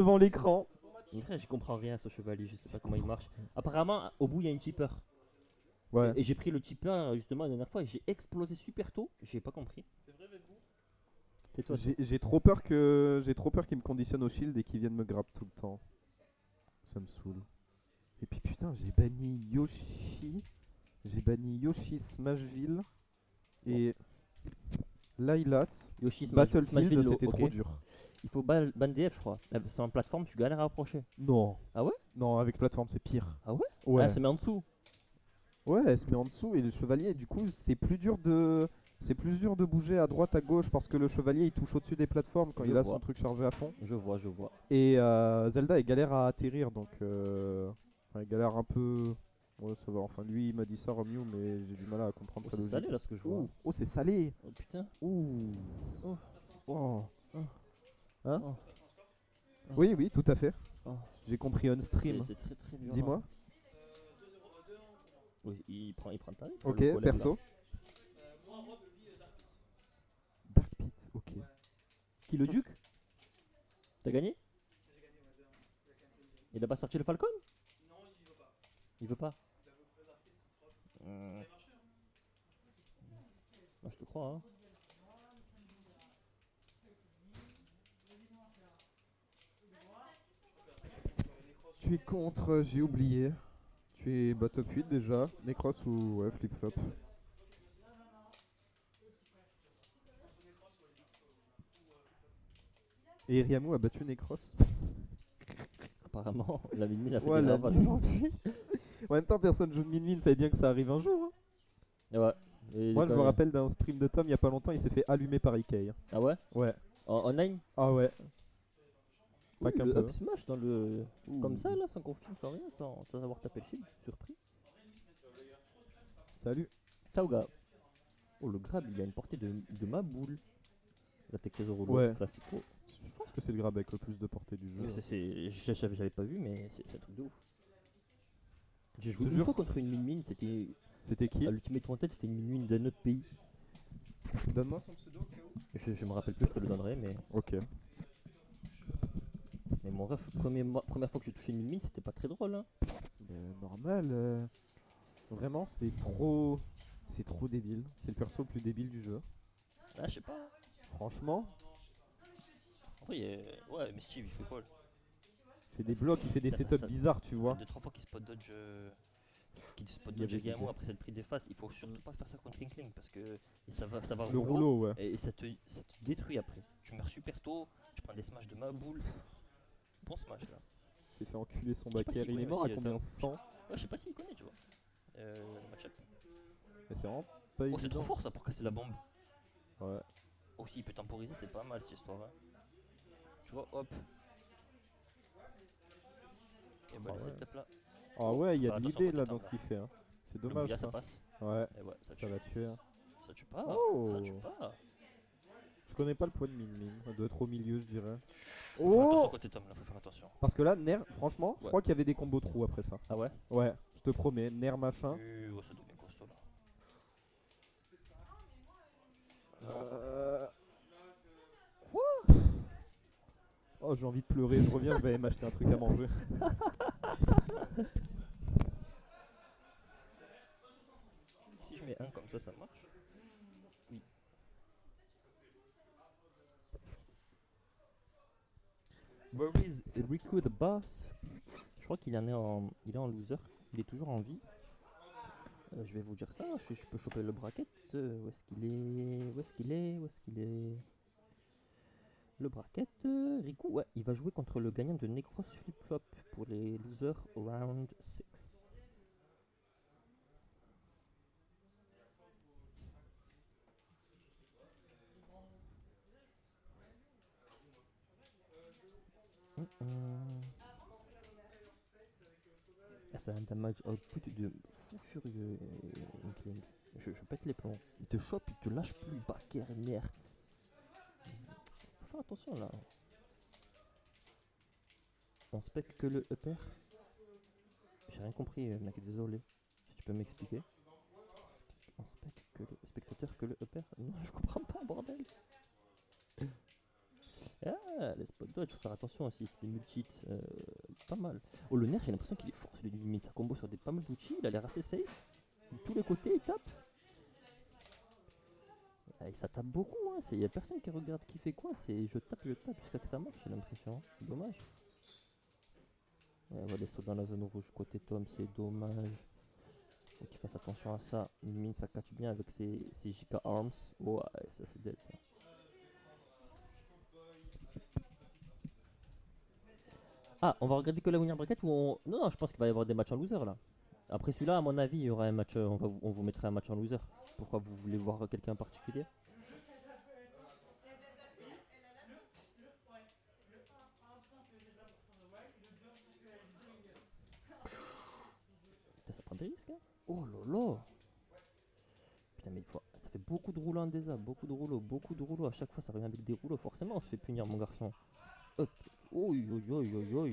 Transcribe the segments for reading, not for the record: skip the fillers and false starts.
devant l'écran. Mais frère, j'y comprends rien à ce chevalier, je sais pas comment il marche. Apparemment, au bout, il y a une tipper. Ouais. Et j'ai pris le tipper justement la dernière fois et j'ai explosé super tôt. J'ai pas compris. C'est toi, toi. J'ai trop peur qu'il me conditionne au shield et qu'il vienne me grab tout le temps. Ça me saoule. Et puis putain, j'ai banni Yoshi. J'ai banni Yoshi Smashville. Bon. Et Lylat. Yoshi Battlefield, Smashville, c'était ok. trop dur. Il faut ban DF, je crois. C'est en plateforme, tu galères à approcher. Non. Ah ouais? Non, avec plateforme, c'est pire. Ah ouais? Ouais. Ah, ça met en dessous. Ouais, elle se met en dessous et le chevalier, du coup, c'est plus dur de. C'est plus dur de bouger à droite, à gauche parce que le chevalier il touche au-dessus des plateformes quand Je il a vois. son truc chargé à fond. Je vois, je vois. Et Zelda il galère à atterrir donc. Enfin, il galère un peu. Ouais, ça va. Enfin, lui il m'a dit ça, Romeo, mais j'ai du mal à comprendre Oh, sa c'est logique. salé là ce que je vois. Ouh. Oh, c'est salé! Oh putain. Ouh! Oh. Oh! Oh. Hein? Oh. Oui, oui, tout à fait. Oh. J'ai compris on stream. C'est très très violent. Dis-moi. Oui, il prend ta Ok, le collègue, perso. là. Dark Pit, ok. Qui le duc? T'as gagné? Il a pas sorti le Falcon? Il veut pas. Moi je te crois hein. Tu es contre, j'ai oublié. Tu es top 8 déjà. Necros ou ouais, flip-flop. Et Iriamu a battu Necros. Apparemment, la mine a fait Ouais, des la ravages mine. aujourd'hui. En même temps, personne joue de min-min, fait bien que ça arrive un jour. Hein. Ouais. Et Moi, je quand me il- rappelle d'un stream de Tom il y a pas longtemps, il s'est fait allumer par Ikei. Ah ouais? Ouais. En online? Ah ouais. Pas Oui, qu'un le peu. up smash dans le. Ouh. Comme ça là, sans conflit, sans rien, sans avoir tapé le shield, surpris. Salut. Ciao gars. Oh le grab il a une portée de ma boule. La Tekkeizo Rolo, Ouais. classico. Je pense que c'est le grab avec le plus de portée du jeu. J'avais pas vu mais c'est un truc de ouf. J'ai Je joué te une jure, fois contre une mine, c'était. C'était qui? À l'Ultimate Wanted, c'était une mine d'un autre pays. Donne-moi son pseudo, K.O. Je me rappelle plus, je te le donnerai, mais. Ok. Mais mon ref, première fois que j'ai touché une mine, c'était pas très drôle hein. Normal. Vraiment, c'est trop. C'est trop débile. C'est le perso le plus débile du jeu. Ah, je sais pas. Franchement, En vrai, ouais, mais Steve il fait quoi? il fait des blocs, il fait des Ça- setups ça- bizarres, tu vois. Deux, trois fois qu'il spot dodge. Qu'il spot Il y dodge avait Gamo des- après cette prise des faces. Il faut surtout pas faire ça contre Inkling parce que ça va Le rouleau, ouais. et ça te détruit après. Tu meurs super tôt, tu prends des smash de ma boule. Bon smash là. Il s'est fait enculer son Je sais pas backer. s'il Il est connaît mort à aussi, combien? Tom. 100. Ouais, je sais pas s'il connaît, tu vois. Le match-up. Mais c'est vraiment pas Oh, évident. c'est trop fort ça pour casser la bombe. Ouais. Aussi, il peut temporiser, c'est pas mal cette histoire. Hein. Tu vois, hop. Et bah, Ah les ouais. setups là. Ah ouais, il y a Faire de attention l'idée quand là t'es dans Tom, ce qu'il fait. Hein. C'est Le dommage bouilla, ça ça. passe. Ouais, Et ouais, ça ça tue. va tuer. Hein. Ça tue pas. Oh. Ça tue pas. Je connais pas le poids de Min. Ça doit être au milieu, je dirais. Faut faire attention Oh. quand t'es Tom là, faut faire attention. Parce que là, Nair, franchement, je Ouais. crois qu'il y avait des combos trous après ça. Ah ouais? Ouais, je te promets. Nair machin. Oh, ça devient costaud là. Oh, j'ai envie de pleurer. Je reviens, je vais aller m'acheter un truc à manger. Si je mets un comme ça marche. Oui. Where is Riku the boss? Je crois qu'il il est en loser. Il est toujours en vie. Je vais vous dire ça. Je peux choper le bracket. Où est-ce qu'il est? Où est-ce qu'il est? Où est-ce qu'il est? Le bracket. Riku, ouais, il va jouer contre le gagnant de Necros Flip Flop pour les losers round 6. Ah, c'est un damage output de fou furieux, Inkling. Je pète les plombs. Il te chope, il te lâche plus, backer, nerf. Faut faire attention là. On spec que le upper. J'ai rien compris, mec, désolé. Si tu peux m'expliquer. On spec que le spectateur que le upper. Non, je comprends pas, bordel. Ah, les spot dodge, faut faire attention aussi, c'est des multi pas mal. Oh, le nerf, j'ai l'impression qu'il est fort, celui du mid, ça combo sur des pas mal d'outils, il a l'air assez safe. De tous les côtés, il tape. Ah, et ça tape beaucoup, hein. Il y a personne qui regarde qui fait quoi, c'est je tape jusqu'à que ça marche, j'ai l'impression. C'est dommage. Ouais, on va les sauts dans la zone rouge côté Tom, c'est dommage. Faut qu'il fasse attention à ça. Min, ça catch bien avec ses JK Arms. Ouais, ça c'est dead ça. Ah, on va regarder que la winner bracket ou on... Non, non, je pense qu'il va y avoir des matchs en loser là. Après celui-là, à mon avis, il y aura un match. On vous mettra un match en loser. Pourquoi vous voulez voir quelqu'un en particulier? Putain, ça prend des risques, hein. Oh là là. Putain, mais ça fait beaucoup de rouleaux en désa, beaucoup de rouleaux, beaucoup de rouleaux. À chaque fois, ça revient avec des rouleaux. Forcément, on se fait punir, mon garçon. Hop. Oi, oi, oi, oi, oi.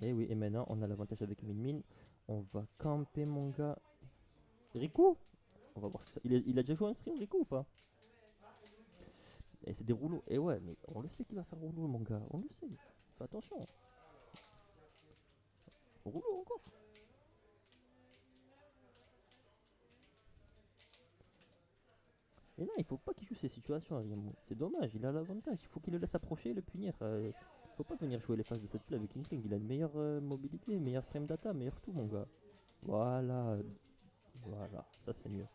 Et oui, et maintenant, on a l'avantage avec Min. On va camper, mon gars. Rico. On va voir ça. Il a déjà joué un stream, Rico, ou pas? Et c'est des rouleaux. Et ouais, mais on le sait qu'il va faire rouleau, mon gars. On le sait. Fais attention. Rouleau encore. Et non, il faut pas qu'il joue ces situations, Ariamo. C'est dommage, il a l'avantage. Il faut qu'il le laisse approcher et le punir. Faut pas venir jouer les phases de cette play avec Inkling. Il a une meilleure mobilité, une meilleure frame data, meilleur tout, mon gars. Voilà. Voilà, ça c'est mieux.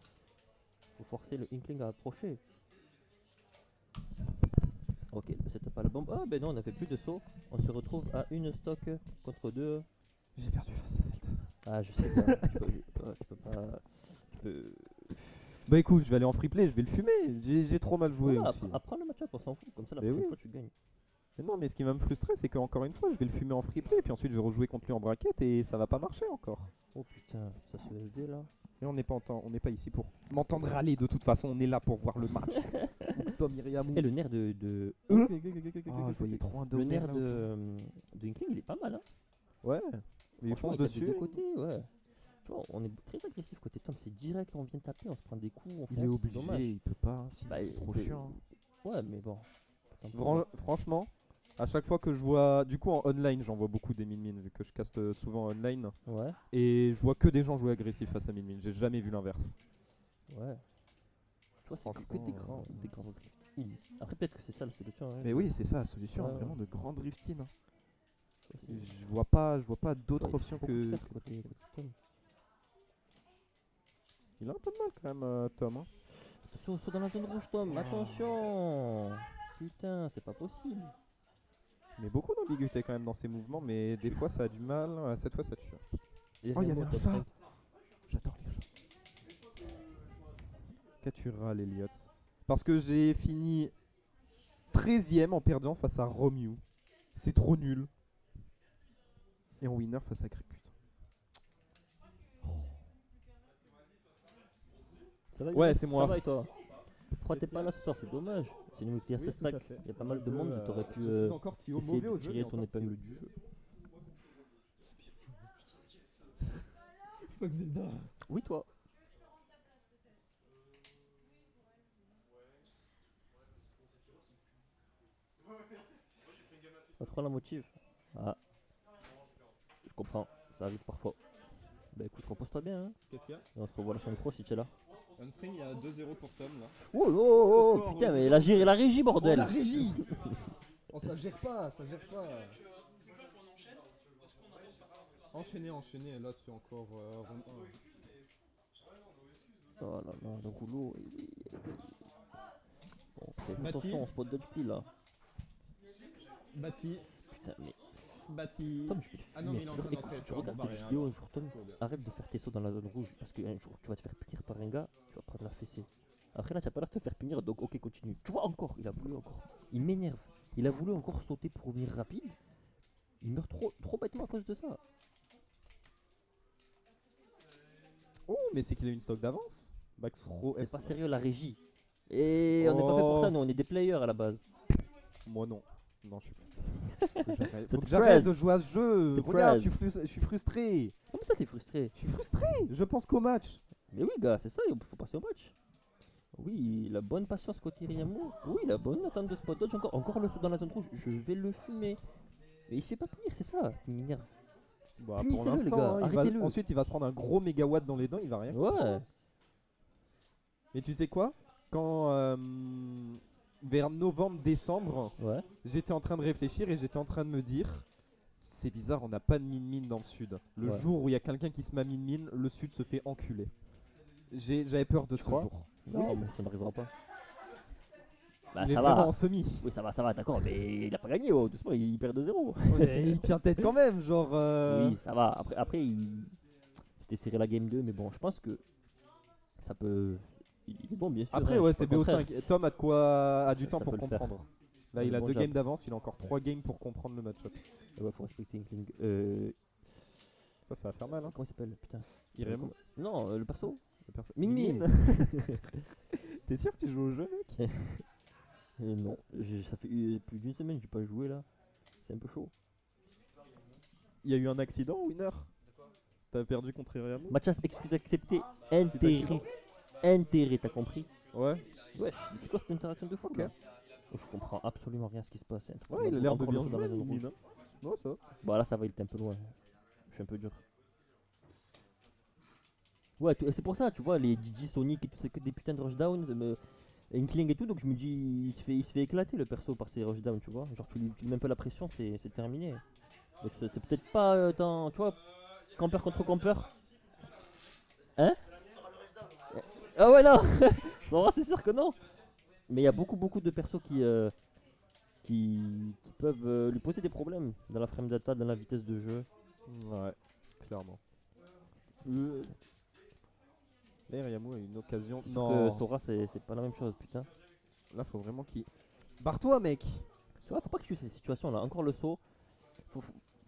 Faut forcer le Inkling à approcher. Ok, le setup à la bombe. Ah ben non, on n'a fait plus de saut. On se retrouve à une stock contre deux. J'ai perdu face à Zelda. Ah, je sais pas. Tu peux pas. Tu peux. Bah écoute, je vais aller en free play, je vais le fumer. J'ai trop mal joué Voilà, aussi. apprends le match-up, on s'en fout. Comme ça, la Mais prochaine oui. fois, tu gagnes. Mais non, mais ce qui va me frustrer, c'est qu'encore une fois, je vais le fumer en free play, puis ensuite je vais rejouer contre lui en bracket et ça va pas marcher encore. Oh putain, ça se SD là. Et on n'est pas ici pour m'entendre râler, de toute façon, on est là pour voir le match. Tom Myriam. Et le nerf de. Ah, je voyais trop un Le nerf là, de Inkling, il est pas mal, hein. Ouais, mais il Franchement, fonce il tape des dessus. deux côtés, ouais. Tu vois, on est très agressif côté Tom, c'est direct, on vient taper, on se prend des coups, on fonce, Il est obligé, dommage. il peut pas, hein, Bah, c'est il trop peut- chiant. Ouais, mais bon. Tant pis. Franchement, à chaque fois que je vois, du coup en online, j'en vois beaucoup des min-min, vu que je caste souvent online, Ouais, et je vois que des gens jouer agressif face à min-min, j'ai jamais vu l'inverse. ouais. Tu vois, c'est que Franchement, des grands drift in. Après, peut-être que c'est ça la solution. Hein. Mais oui, c'est ça la solution, Ouais, vraiment de grands drift-in. Tu vois, c'est- Je vois pas d'autres Ouais, il options faut beaucoup que. faire côté Tom. Il a un peu de mal quand même, Tom. Hein. Attention, saut dans la zone rouge, Tom, attention. Putain, c'est pas possible. Mais beaucoup d'ambiguïté quand même dans ses mouvements, mais des fois ça a du mal. Cette fois ça tue. Les Oh, il y avait Zemo, un top chat. 5. J'adore les chats. Qu'as-tu râles, Elliot? Parce que j'ai fini 13ème en perdant face à Romew. C'est trop nul. Et en winner face à Crépute. Ça va, Ouais, Younes, c'est moi. Ça va et toi? Pourquoi t'es pas là ce soir? C'est dommage. C'est nous qui a Oui, ce tout stack. à fait. Il y a pas mal de monde, t'aurais pu Je suis encore Thio, essayer mauvais de au jeu, tirer mais ton encore épingle Thio. du jeu. Fuck Zelda. Oui, toi. Pas trop la motive. Ah. Je comprends, ça arrive parfois. Bah écoute, repose-toi bien, hein. Qu'est-ce qu'il y a? Et on se revoit la semaine pro si tu es là. On stream, il y a 2-0 pour Tom là. Oh, oh, oh, Le score, putain, le mais score. la régie, bordel! la régie. Oh, ça gère pas, ça gère pas. Enchaînez, là c'est encore round 1. Oh là là, le rouleau. Bon, fais Baptiste. attention, on spot dodge plus là. Bâti, Putain, mais bâti. Tom, je vais le Ah non, mais il est en train fumer. d'entrer Écoute, si tu sur un regardes barré, cette hein. vidéo un jour, Tom, Tout va bien. arrête de faire tes sauts dans la zone rouge parce qu'un jour tu vas te faire punir par un gars, tu vas prendre la fessée. Après là, tu n'as pas l'air de te faire punir, donc ok, continue. Tu vois encore, il a voulu encore. Il m'énerve. Il a voulu encore sauter pour revenir rapide. Il meurt trop bêtement à cause de ça. Oh, mais c'est qu'il a une stock d'avance. Bax Ro C'est F. pas sérieux la régie. Et on n'est pas fait pour ça, nous on est des players à la base. Moi non. Non, je suis pas. Faut que T'es j'arrête press. de jouer à ce jeu. T'es Regarde, press. je suis frustré. Comment ça t'es frustré? Je suis frustré. Je pense qu'au match. Mais oui gars, c'est ça, il faut passer au match. Oui, la bonne patience côté Riamu. Oui, la bonne attente de spot dodge. Encore le saut dans la zone rouge. Je vais le fumer. Mais il se fait pas punir, c'est ça qui m'énerve. Bah, pour Punissez-le, les l'instant, gars, hein, arrêtez-le. ensuite il va se prendre un gros mégawatt dans les dents, il va rien. Ouais. Mais tu sais quoi? Quand vers novembre-décembre, Ouais. j'étais en train de réfléchir et j'étais en train de me dire, c'est bizarre, on n'a pas de mine-mine dans le sud. Le Ouais. jour où il y a quelqu'un qui se met mine-mine, le sud se fait enculer. J'avais peur de Tu ce crois? jour. Non, mais ça n'arrivera pas. Bah Il est ça vraiment va. en semi. Oui, ça va, d'accord, mais il a pas gagné, oh, doucement, il perd 2-0. Mais il tient tête quand même, genre. Oui, ça va. Après il s'était serré la game 2, mais bon, je pense que ça peut. Il est bon, bien sûr. Après, hein, ouais, je suis c'est pas contraire. BO5. Tom a de quoi, a du Ça temps peut pour le faire. comprendre. Là, Ouais, il a bon 2 jab. games d'avance, il a encore 3 games pour comprendre le match-up. Ouais, faut respecter Inkling. Ça va faire mal, hein. Comment il s'appelle? Putain. Iremo. Non, le perso. Le perso- Min Min. Min. T'es sûr que tu joues au jeu, mec? Non, ça fait plus d'une semaine que j'ai pas joué là. C'est un peu chaud. Il y a eu un accident, Winner? T'as perdu contre Iriamo? Matchas, excuse acceptée. Intérêt, t'as compris? Ouais. Ouais, c'est quoi cette interaction de fou Ok. là? Oh, je comprends absolument rien à ce qui se passe. C'est un truc Ouais, il a l'air de encore bien le saut dans la jouer, zone Min rouge. Min, hein. Non, ça va. Bah là ça va, il était un peu loin. Je suis un peu dur. Ouais, c'est pour ça, tu vois, les Digi, Sonic et tout, c'est que des putains de rushdown, Inkling et tout, donc je me dis, il se fait éclater le perso par ces rushdown, tu vois. Genre, tu lui mets un peu la pression, c'est terminé. Donc, c'est peut-être pas dans, tu vois, camper contre camper. Hein? Ah ouais, non! Sora, c'est sûr que non! Mais il y a beaucoup de persos qui peuvent lui poser des problèmes dans la frame data, dans la vitesse de jeu. Ouais, clairement. Là, Iriamo a une occasion. Sauf Non. que Sora, c'est pas la même chose, putain. Là, faut vraiment qu'il. Barre-toi, mec! Tu vois, faut pas que tu aies ces situations là. Encore le saut.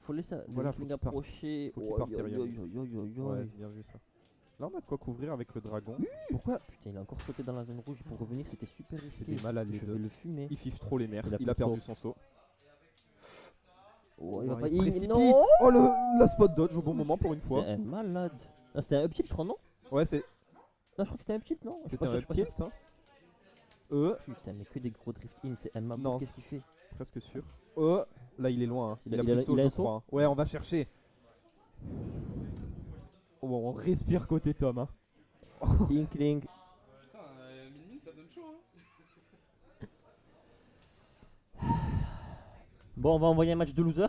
Faut laisser Voilà, le faut King qu'il parte. approcher. Faut qu'il Oh, parte, aïe, Iriamo. aïe, aïe, aïe, aïe, Ouais, aïe. c'est bien vu ça. Là, on a de quoi couvrir avec le dragon. Pourquoi? Putain, il a encore sauté dans la zone rouge pour revenir. C'était super C'est risqué. des malades, les Je deux. vais le fumer. Il fiche trop les nerfs. Il a Il a plus de perdu saut. son saut. Oh, il va Ouais, pas. il se précipite. Non! Oh, la spot dodge au bon moment pour une fois. C'est un malade. Ah, c'était un up tilt, je crois, non? Ouais, c'est. Non, je crois que c'était un up tilt, non? Je suis C'était pas sûr, un je suis pas tilt. Hein. Putain, mais que des gros drift in. C'est un Non, mabou, qu'est-ce qu'il fait? Presque sûr. Là, il est loin. Hein. Il a- plus il a- de saut, il a je un saut crois, hein. Ouais, on va chercher. Oh, on respire côté Tom. Hein. Inkling. Putain, Min Min, ça donne chaud, hein. Bon, on va envoyer un match de loser.